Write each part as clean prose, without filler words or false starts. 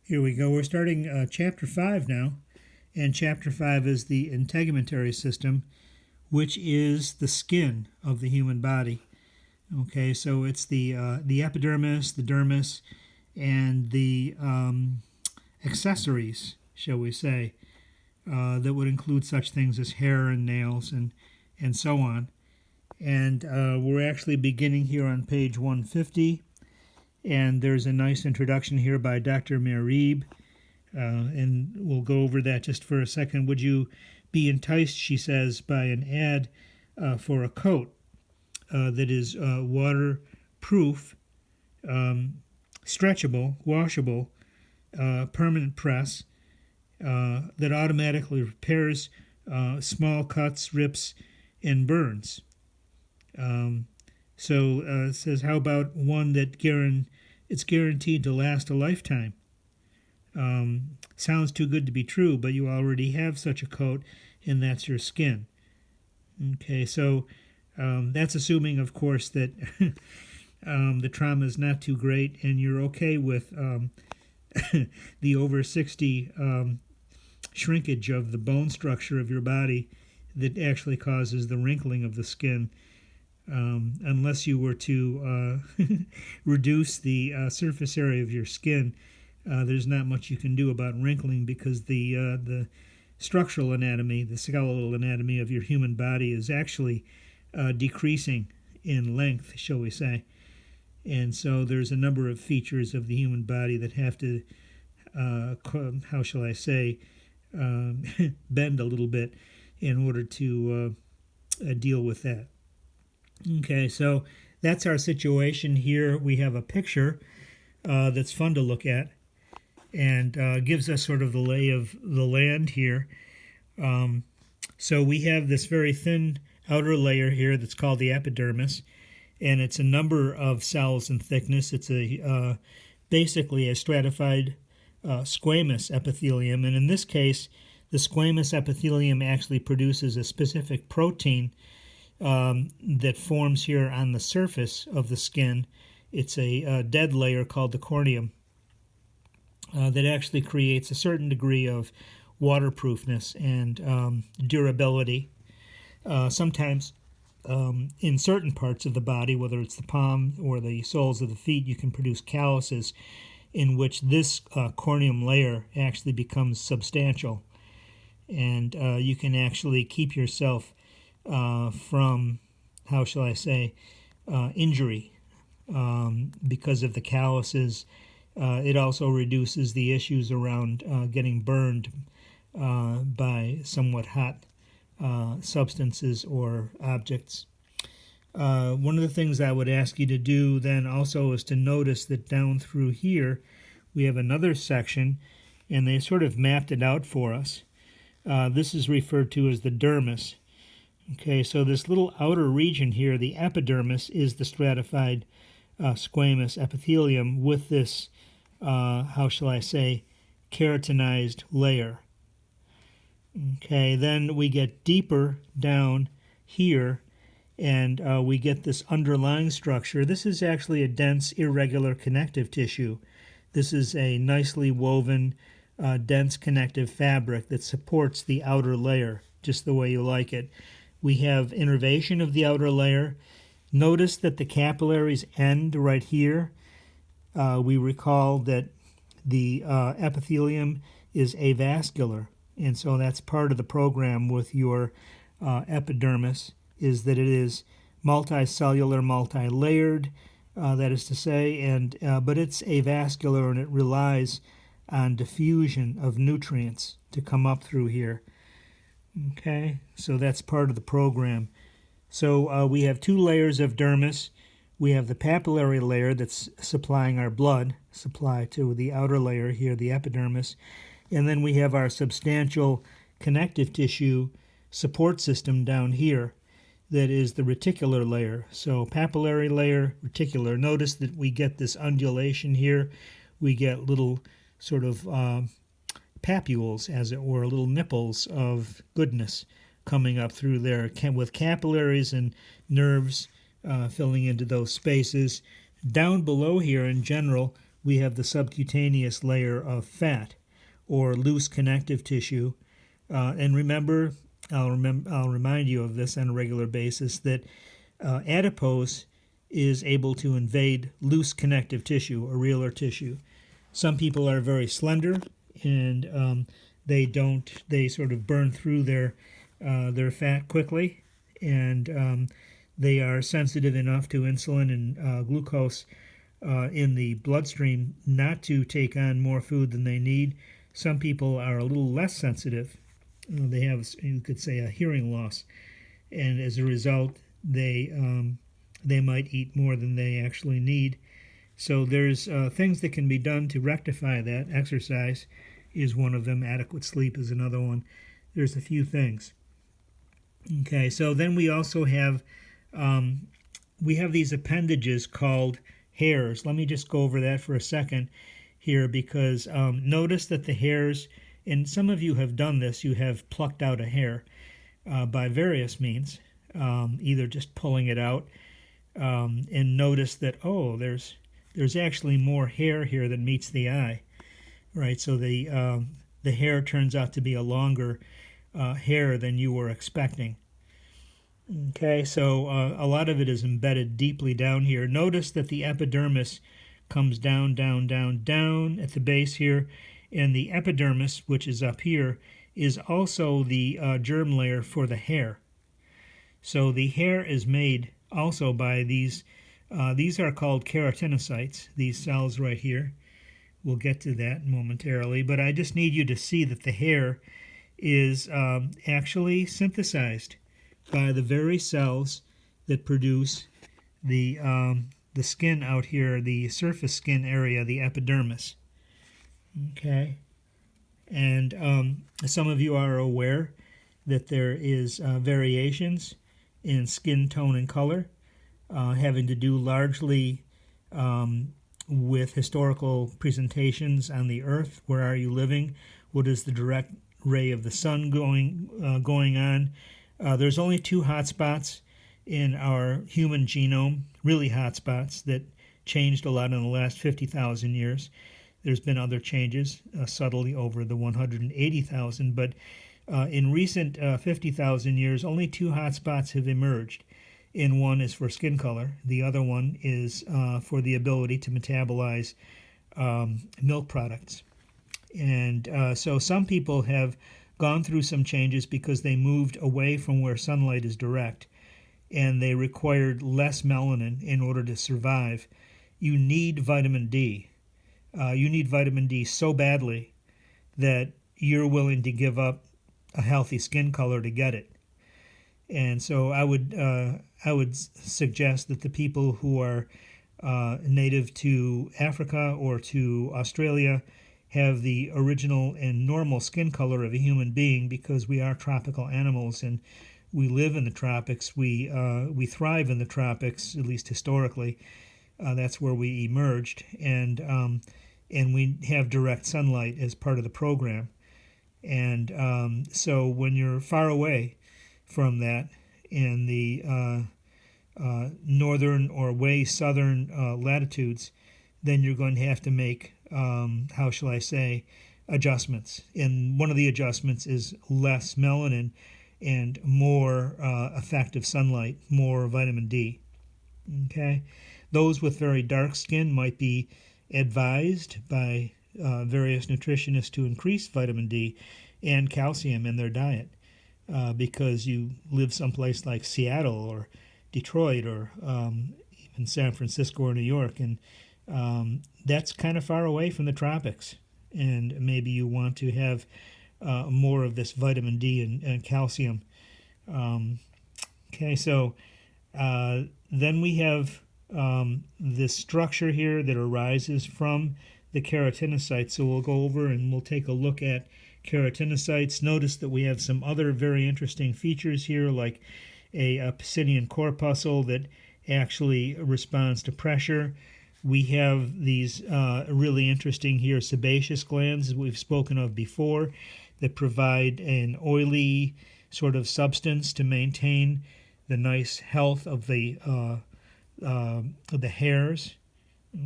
Here we go. We're starting Chapter 5 now, and Chapter 5 is the integumentary system, which is the skin of the human body. Okay, so it's the epidermis, the dermis, and the accessories, shall we say, that would include such things as hair and nails and so on. And we're actually beginning here on page 150. And there's a nice introduction here by Dr. Merib, and we'll go over that just for a second. Would you be enticed, she says, by an ad for a coat that is waterproof, stretchable, washable, permanent press, that automatically repairs small cuts, rips, and burns? It says, how about one that it's guaranteed to last a lifetime? Sounds too good to be true, but you already have such a coat, and that's your skin. Okay, so that's assuming, of course, that the trauma is not too great, and you're okay with the over 60 shrinkage of the bone structure of your body that actually causes the wrinkling of the skin. Unless you were to reduce the surface area of your skin, there's not much you can do about wrinkling, because the structural anatomy, the skeletal anatomy of your human body is actually decreasing in length, shall we say. And so there's a number of features of the human body that have to, how shall I say, bend a little bit in order to deal with that. Okay, so that's our situation here. We have a picture that's fun to look at, and gives us sort of the lay of the land here. So we have this very thin outer layer here that's called the epidermis, and it's a number of cells in thickness. It's basically a stratified squamous epithelium, and in this case, the squamous epithelium actually produces a specific protein that forms here on the surface of the skin. It's a dead layer called the corneum that actually creates a certain degree of waterproofness and durability. Sometimes in certain parts of the body, whether it's the palm or the soles of the feet, you can produce calluses in which this corneum layer actually becomes substantial. And you can actually keep yourself from, how shall I say, injury because of the calluses. It also reduces the issues around getting burned by somewhat hot substances or objects. One of the things I would ask you to do then also is to notice that down through here we have another section, and they sort of mapped it out for us. This is referred to as the dermis. Okay, so this little outer region here, the epidermis, is the stratified squamous epithelium with this, how shall I say, keratinized layer. Okay, then we get deeper down here, and we get this underlying structure. This is actually a dense, irregular connective tissue. This is a nicely woven, dense connective fabric that supports the outer layer, just the way you like it. We have innervation of the outer layer. Notice that the capillaries end right here. We recall that the epithelium is avascular, and so that's part of the program with your epidermis, is that it is multicellular, multi-layered, that is to say, and but it's avascular, and it relies on diffusion of nutrients to come up through here. Okay, so that's part of the program. So we have two layers of dermis. We have the papillary layer that's supplying our blood supply to the outer layer here, the epidermis. And then we have our substantial connective tissue support system down here that is the reticular layer. So papillary layer, reticular. Notice that we get this undulation here. We get little sort of papules, as it were, little nipples of goodness coming up through there with capillaries and nerves filling into those spaces. Down below here in general, we have the subcutaneous layer of fat or loose connective tissue. And remember, I'll remind you of this on a regular basis, that adipose is able to invade loose connective tissue, areolar tissue. Some people are very slender, and they sort of burn through their fat quickly, and they are sensitive enough to insulin and glucose in the bloodstream not to take on more food than they need. Some people are a little less sensitive. They have, you could say, a hearing loss, and as a result, they might eat more than they actually need. So there's things that can be done to rectify that. Exercise is one of them. Adequate sleep is another one. There's a few things. Okay, so then we also have these appendages called hairs. Let me just go over that for a second here, because notice that the hairs, and some of you have done this, you have plucked out a hair by various means, either just pulling it out, and notice that, oh, there's actually more hair here than meets the eye, right? So the hair turns out to be a longer hair than you were expecting. Okay, so a lot of it is embedded deeply down here. Notice that the epidermis comes down, down, down, down at the base here, and the epidermis, which is up here, is also the germ layer for the hair. So the hair is made also by these are called keratinocytes, these cells right here. We'll get to that momentarily, but I just need you to see that the hair is actually synthesized by the very cells that produce the skin out here, the surface skin area, the epidermis. Okay, and some of you are aware that there is variations in skin tone and color, having to do largely with historical presentations on the Earth. Where are you living? What is the direct ray of the sun going on? There's only two hot spots in our human genome, really hot spots that changed a lot in the last 50,000 years. There's been other changes subtly over the 180,000, but in recent 50,000 years, only two hot spots have emerged. And one is for skin color. The other one is for the ability to metabolize milk products. And so some people have gone through some changes because they moved away from where sunlight is direct, and they required less melanin in order to survive. You need vitamin D. You need vitamin D so badly that you're willing to give up a healthy skin color to get it. And so I would suggest that the people who are native to Africa or to Australia have the original and normal skin color of a human being, because we are tropical animals and we live in the tropics. We thrive in the tropics, at least historically. That's where we emerged, and we have direct sunlight as part of the program. And so when you're far away from that in the northern or way southern latitudes, then you're going to have to make, how shall I say, adjustments. And one of the adjustments is less melanin and more effective sunlight, more vitamin D. Okay? Those with very dark skin might be advised by various nutritionists to increase vitamin D and calcium in their diet, because you live someplace like Seattle or Detroit or even San Francisco or New York, and that's kind of far away from the tropics, and maybe you want to have more of this vitamin D and calcium. Okay, so then we have this structure here that arises from the keratinocytes. So we'll go over and we'll take a look at keratinocytes. Notice that we have some other very interesting features here, like a Pacinian corpuscle that actually responds to pressure. We have these really interesting here sebaceous glands, as we've spoken of before, that provide an oily sort of substance to maintain the nice health of the hairs.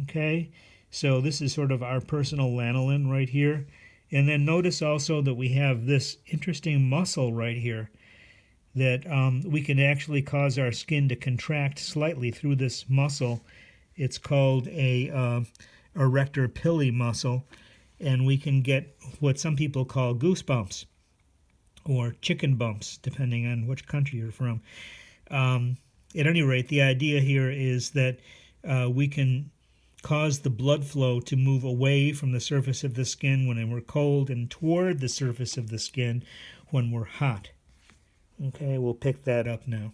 Okay, So this is sort of our personal lanolin right here. And then notice also that we have this interesting muscle right here that we can actually cause our skin to contract slightly through this muscle. It's called a Erector Pili muscle, and we can get what some people call goosebumps or chicken bumps, depending on which country you're from. At any rate, the idea here is that we can cause the blood flow to move away from the surface of the skin when we're cold and toward the surface of the skin when we're hot. Okay, we'll pick that up now.